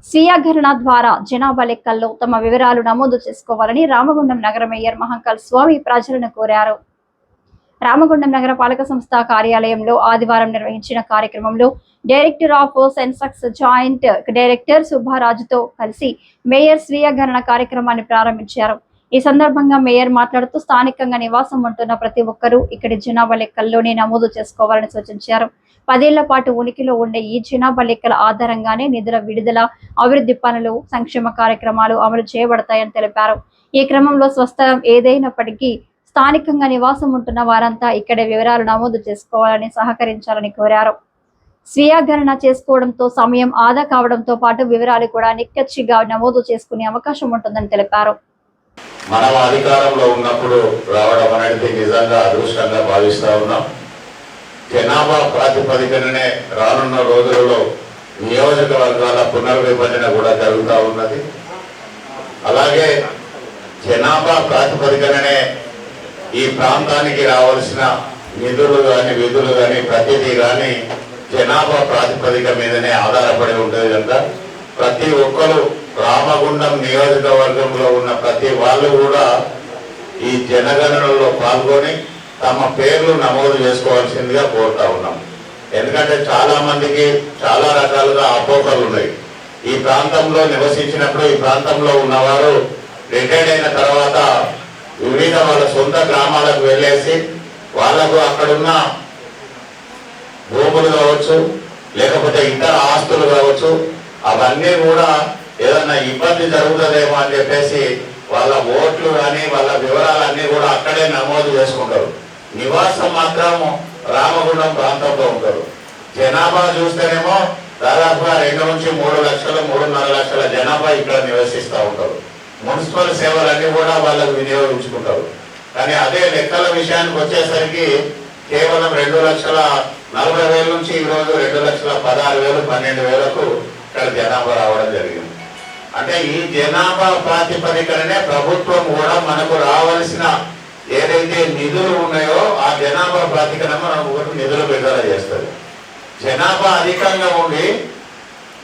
స్వీయ గణన ద్వారా జనాభా లెక్కల్లో తమ వివరాలు నమోదు చేసుకోవాలని రామగుండం నగర మేయర్ మహంకాళ్ స్వామి ప్రజలను కోరారు. రామగుండం నగర పాలక సంస్థ కార్యాలయంలో ఆదివారం నిర్వహించిన కార్యక్రమంలో director of Sensex joint director సుబ్బారాజుతో కలిసి మేయర్ స్వీయ గణన కార్యక్రమాన్ని ప్రారంభించారు. ఈ సందర్భంగా మేయర్ మాట్లాడుతూ స్థానికంగా నివాసం ఉంటున్న ప్రతి ఒక్కరూ ఇక్కడి జనాభా లెక్కల్లోనే నమోదు చేసుకోవాలని సూచించారు. 10 ఏళ్ల పాటు ఉనికిలో ఉండే ఈ జనాభా లెక్కల ఆధారంగానే నిధుల విడుదల, అభివృద్ధి పనులు, సంక్షేమ కార్యక్రమాలు అమలు చేయబడతాయని తెలిపారు. ఈ క్రమంలో స్వస్థలం ఏదైనప్పటికీ స్థానికంగా నివాసం ఉంటున్న వారంతా ఇక్కడే వివరాలు నమోదు చేసుకోవాలని సహకరించాలని కోరారు. స్వీయ గణన చేసుకోవడంతో సమయం ఆదా కావడంతో పాటు వివరాలు కూడా నిక్కచ్చిగా నమోదు చేసుకునే అవకాశం ఉంటుందని తెలిపారు. మనం అధికారంలో ఉన్నప్పుడు రావడం అనేది నిజంగా అదృష్టంగా భావిస్తా ఉన్నాం. జనాభా ప్రాతిపదికననే రానున్న రోజులలో నియోజకవర్గాల పునర్విభజన కూడా జరుగుతూ ఉన్నది. అలాగే జనాభా ప్రాతిపదికననే ఈ ప్రాంతానికి రావాల్సిన నిధులు కానీ విధులు కానీ ప్రతిదీ కానీ జనాభా ప్రాతిపదిక మీదనే ఆధారపడి ఉంటుంది కనుక ప్రతి ఒక్కరు రామగుండం నియోజకవర్గంలో ఉన్న ప్రతి వాళ్ళు కూడా ఈ జనగణనలో పాల్గొని తమ పేర్లు నమోదు చేసుకోవాల్సిందిగా కోరుతా ఉన్నాం. ఎందుకంటే చాలా మందికి చాలా రకాలుగా అపోహలు ఉన్నాయి. ఈ ప్రాంతంలో నివసించినప్పుడు ఈ ప్రాంతంలో ఉన్నవారు రిటైర్డ్ అయిన తర్వాత వివిధ వాళ్ళ సొంత గ్రామాలకు వెళ్ళేసి వాళ్లకు అక్కడున్న భూములు కావచ్చు, లేకపోతే ఇతర ఆస్తులు కావచ్చు, అవన్నీ కూడా ఏదన్నా ఇబ్బంది జరుగుతుందేమో అని చెప్పేసి వాళ్ళ ఓట్లు కానీ వాళ్ళ వివరాలన్నీ కూడా అక్కడే నమోదు చేసుకుంటారు. నివాసం మాత్రం రామగుండం ప్రాంతంలో ఉంటారు. జనాభా చూస్తేనేమో దాదాపుగా 2 నుంచి 3 లక్షలు 3.5 లక్షల జనాభా ఇక్కడ నివసిస్తూ ఉంటారు. మున్సిపల్ సేవలన్నీ కూడా వాళ్ళకు వినియోగించుకుంటారు. కానీ అదే లెక్కల విషయానికి వచ్చేసరికి కేవలం 2,40,000 నుంచి ఈరోజు 2,16,000 12,000కు ఇక్కడ జనాభా రావడం జరిగింది. అంటే ఈ జనాభా ప్రాతిపదికనే ప్రభుత్వం కూడా మనకు రావాల్సిన ఏదైతే నిధులు ఉన్నాయో ఆ జనాభా ప్రాతిపదికన మనకు నిధులు విడుదల చేస్తుంది. జనాభా అధికంగా ఉండి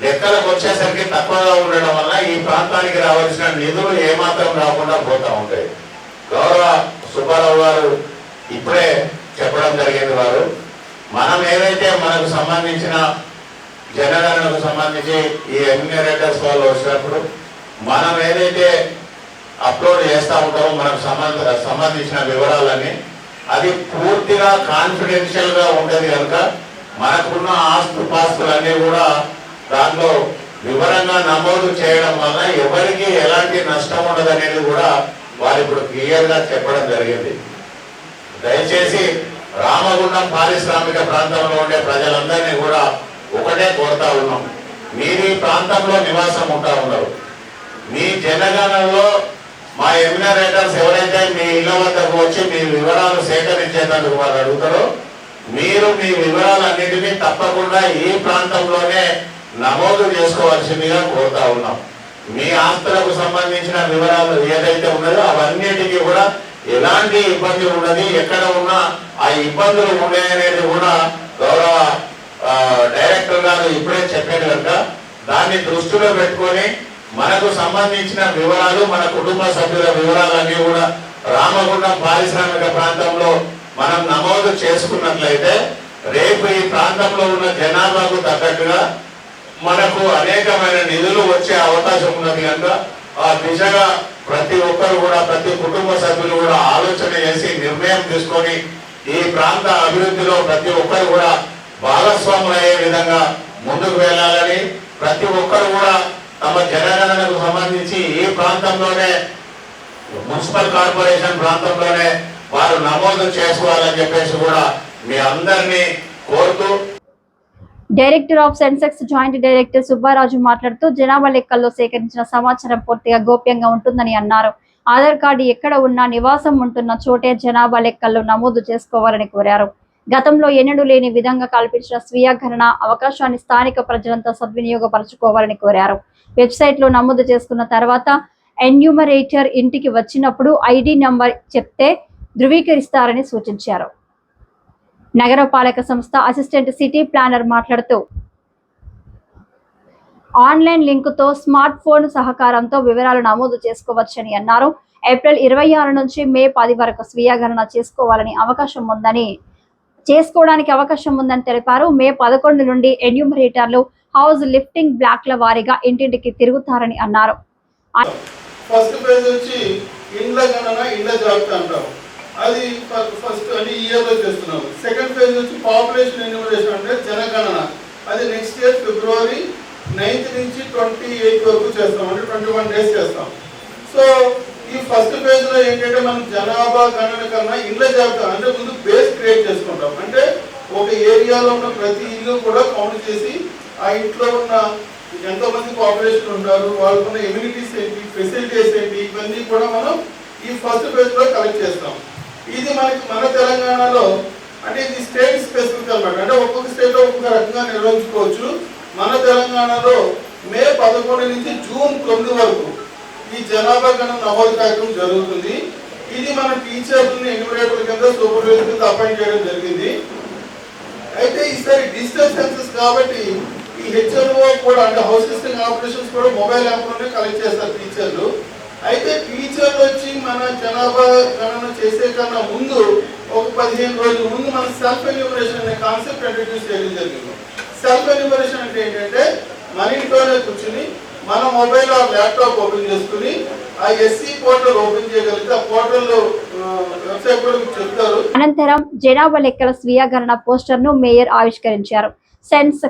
లెక్కలకు వచ్చేసరికి తక్కువగా ఉండడం వల్ల ఈ ప్రాంతానికి రావాల్సిన నిధులు ఏమాత్రం రాకుండా పోతూ ఉంటాయి. గౌరవ సుబ్బారావు గారు ఇప్పుడే చెప్పడం జరిగింది. వారు మనం ఏదైతే మనకు సంబంధించిన జనగణనకు సంబంధించి ఈ ఎన్యూమరేటర్స్ వాళ్ళు వచ్చినప్పుడు మనం ఏదైతే అప్లోడ్ చేస్తూ ఉంటామో మనకు సంబంధించిన వివరాలన్నీ అది పూర్తిగా కాన్ఫిడెన్షియల్గా ఉంటుంది కనుక మనకున్న ఆస్తుపాస్తులన్నీ కూడా దాంట్లో వివరంగా నమోదు చేయడం వల్ల ఎవరికి ఎలాంటి నష్టం ఉండదు అనేది కూడా వారు ఇప్పుడు క్లియర్గా చెప్పడం జరిగింది. దయచేసి రామగుండం పారిశ్రామిక ప్రాంతంలో ఉండే ప్రజలందరినీ కూడా ఒకటే కోరుతా ఉన్నాం. మీరు ఈ ప్రాంతంలో నివాసం ఉంటా ఉన్నారు. మీ జనగణనలో మా ఎన్యూమరేటర్స్ ఎవరైతే మీ ఇళ్ల వద్దకు వచ్చి మీ వివరాలు సేకరించేందుకు వారు అడుగుతారో మీరు మీ వివరాలన్నింటినీ తప్పకుండా ఈ ప్రాంతంలోనే నమోదు చేసుకోవాల్సిందిగా కోరుతా ఉన్నాం. మీ ఆస్తులకు సంబంధించిన వివరాలు ఏదైతే ఉన్నదో అవన్నిటికీ కూడా ఎలాంటి ఇబ్బంది ఉండదు. ఎక్కడ ఉన్నా ఆ ఇబ్బందులు ఉన్నాయనేది కూడా గౌరవ డైరెక్టర్ గారు ఇప్పుడే చెప్పారు కనుక దాన్ని దృష్టిలో పెట్టుకొని మనకు సంబంధించిన వివరాలు మన కుటుంబ సభ్యుల వివరాలన్నీ కూడా రామగుండం పారిశ్రామిక ప్రాంతంలో మనం నమోదు చేసుకున్నట్లయితే రేపు ఈ ప్రాంతంలో ఉన్న జనాభాకు తగ్గట్టుగా మనకు అనేకమైన నిధులు వచ్చే అవకాశం ఉన్నది కనుక ఆ దిశగా ప్రతి ఒక్కరు కూడా ప్రతి కుటుంబ సభ్యులు కూడా ఆలోచన చేసి నిర్ణయం తీసుకొని ఈ ప్రాంత అభివృద్ధిలో ప్రతి ఒక్కరు కూడా భాగస్వాములు అయ్యే విధంగా ముందుకు వెళ్ళాలని ప్రతి ఒక్కరు కూడా తమ జనగణనకు సంబంధించి ఈ ప్రాంతంలోనే మున్సిపల్ కార్పొరేషన్ ప్రాంతంలోనే వారు నమోదు చేసుకోవాలని చెప్పేసి కూడా మీ అందరినీ కోరుతూ director of Sensex joint director Subbaraju మాట్లాడుతూ జనాభా లెక్కల్లో సేకరించిన సమాచారం పూర్తిగా గోప్యంగా ఉంటుందని అన్నారు. ఆధార్ కార్డు ఎక్కడ ఉన్నా నివాసం ఉంటున్న చోటే జనాభా లెక్కల్లో నమోదు చేసుకోవాలని కోరారు. గతంలో ఎన్నడూ లేని విధంగా కల్పించిన స్వీయ గణన అవకాశాన్ని స్థానిక ప్రజలంతా సద్వినియోగపరచుకోవాలని కోరారు. వెబ్సైట్ లో నమోదు చేసుకున్న తర్వాత ఎన్యూమరేటర్ ఇంటికి వచ్చినప్పుడు ఐడి నంబర్ చెప్తే ధృవీకరిస్తారని సూచించారు. నగరపాలక సంస్థ అసిస్టెంట్ సిటీ ప్లానర్ మాట్లాడుతూ ఆన్లైన్ లింకుతో స్మార్ట్ ఫోన్ సహకారంతో వివరాలు నమోదు చేసుకోవచ్చని అన్నారు. ఏప్రిల్ 26 నుంచి మే 10 వరకు స్వీయ గణన చేసుకోవడానికి అవకాశం ఉందని తెలిపారు. మే 11 నుండి ఎన్యూమరేటర్లు హౌస్ లిఫ్టింగ్ బ్లాక్ల వారీగా ఇంటింటికి తిరుగుతారని అన్నారు. ఫస్ట్ ఫేజ్ వచ్చి ఇండ్ల గణన ఇండ్ల జాబితా అంటాం. అది ఫస్ట్ అంటే ఈ ఇయర్ లో చేస్తున్నాం. సెకండ్ ఫేజ్ వచ్చి పాపులేషన్ ఎన్యూమరేషన్ అంటే జనగణన. అది నెక్స్ట్ ఇయర్ ఫిబ్రవరి 9th నుంచి 28 వరకు చేస్తాం. అంటే 21 days చేస్తాం. సో ఈ ఫస్ట్ ఫేజ్ లో ఏంటంటే మనం జనాభా గణన కన్నా ఇండ్ల జాబితా అంటే ముందు బేస్ క్రియేట్ చేసుకుంటాం. అంటే ఒక ఏరియాలో ఉన్న ప్రతి ఇల్లు కూడా కౌంట్ చేసి ఆ ఇంట్లో ఉన్న ఎంతమంది పాపులేషన్ ఉంటారు, వాళ్ళకున్న ఎమ్యూనిటీస్ ఏంటి, ఫెసిలిటీస్ ఏంటి, ఇవన్నీ కూడా మనం ఈ ఫస్ట్ ఫేజ్ లో కలెక్ట్ చేస్తాం. ఇది మన తెలంగాణలో అంటే ఇది స్టేట్ స్పెసిఫిక్ అన్నమాట. అంటే ఒక్కొక్క స్టేట్ లో ఒక్కొక్క రకంగా నిర్వహించుకోవచ్చు. మన తెలంగాణలో మే 11 నుంచి జూన్ 9 వరకు ఈ జనాభా గణన నమోదు కార్యక్రమం జరుగుతుంది. ఇది మన టీచర్లని ఎన్యూమరేటర్ల కింద సూపర్వైజర్ కింద అపాయింట్ చేయడం జరిగింది. అయితే ఈసారి డిజిటల్ సెన్సస్ కాబట్టి ఈ హెచ్ఎల్ఓ కూడా అంటే హౌస్ లిస్టింగ్ ఆపరేషన్స్ కూడా మొబైల్ యాప్లోనే కలెక్ట్ చేస్తారు టీచర్లు. అయితే టీచర్లు వచ్చి మన జనాభా గణన చేసే కన్నా ముందు ఒక 15 రోజుల ముందు మన సెల్ఫ్ ఎన్యూమరేషన్ అనే కాన్సెప్ట్ ఇంట్రడ్యూస్ చేయడం జరిగింది. సెల్ఫ్ ఎన్యూమరేషన్ అంటే ఏంటంటే మన ఇంట్లోనే కూర్చుని మన మొబైల్ ఆ ల్యాప్టాప్ ఓపెన్ చేసుకుని ఆ ఎస్సీ పోర్టల్ ఓపెన్ చేయగలిగితే ఆ పోర్టల్లో వెబ్సైట్ కూడా చెప్తారు. అనంతరం జనాభా లెక్కల స్వీయ గణన పోస్టర్ ను మేయర్ ఆవిష్కరించారు. సెన్స్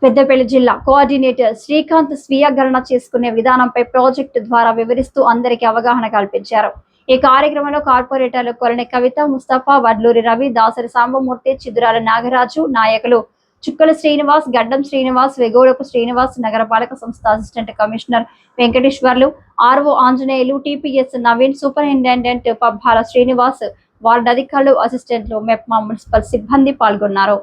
పెద్దపల్లి జిల్లా కోఆర్డినేటర్ శ్రీకాంత్ స్వీయ గణన చేసుకునే విధానంపై ప్రాజెక్టు ద్వారా వివరిస్తూ అందరికీ అవగాహన కల్పించారు. ఈ కార్యక్రమంలో కార్పొరేటర్లు కొలని కవిత, ముస్తఫా, వడ్లూరి రవి, దాసరి సాంబమూర్తి, చిదురాల నాగరాజు, నాయకులు చుక్కల శ్రీనివాస్, గడ్డం శ్రీనివాస్, వెగోడపు శ్రీనివాస్, నగరపాలక సంస్థ assistant commissioner Venkateswarlu, RO Anjaneyulu, TPS Naveen, superintendent Pabbala Srinivas, ward అధికారులు, అసిస్టెంట్లు, మెప్మా మున్సిపల్ సిబ్బంది పాల్గొన్నారు.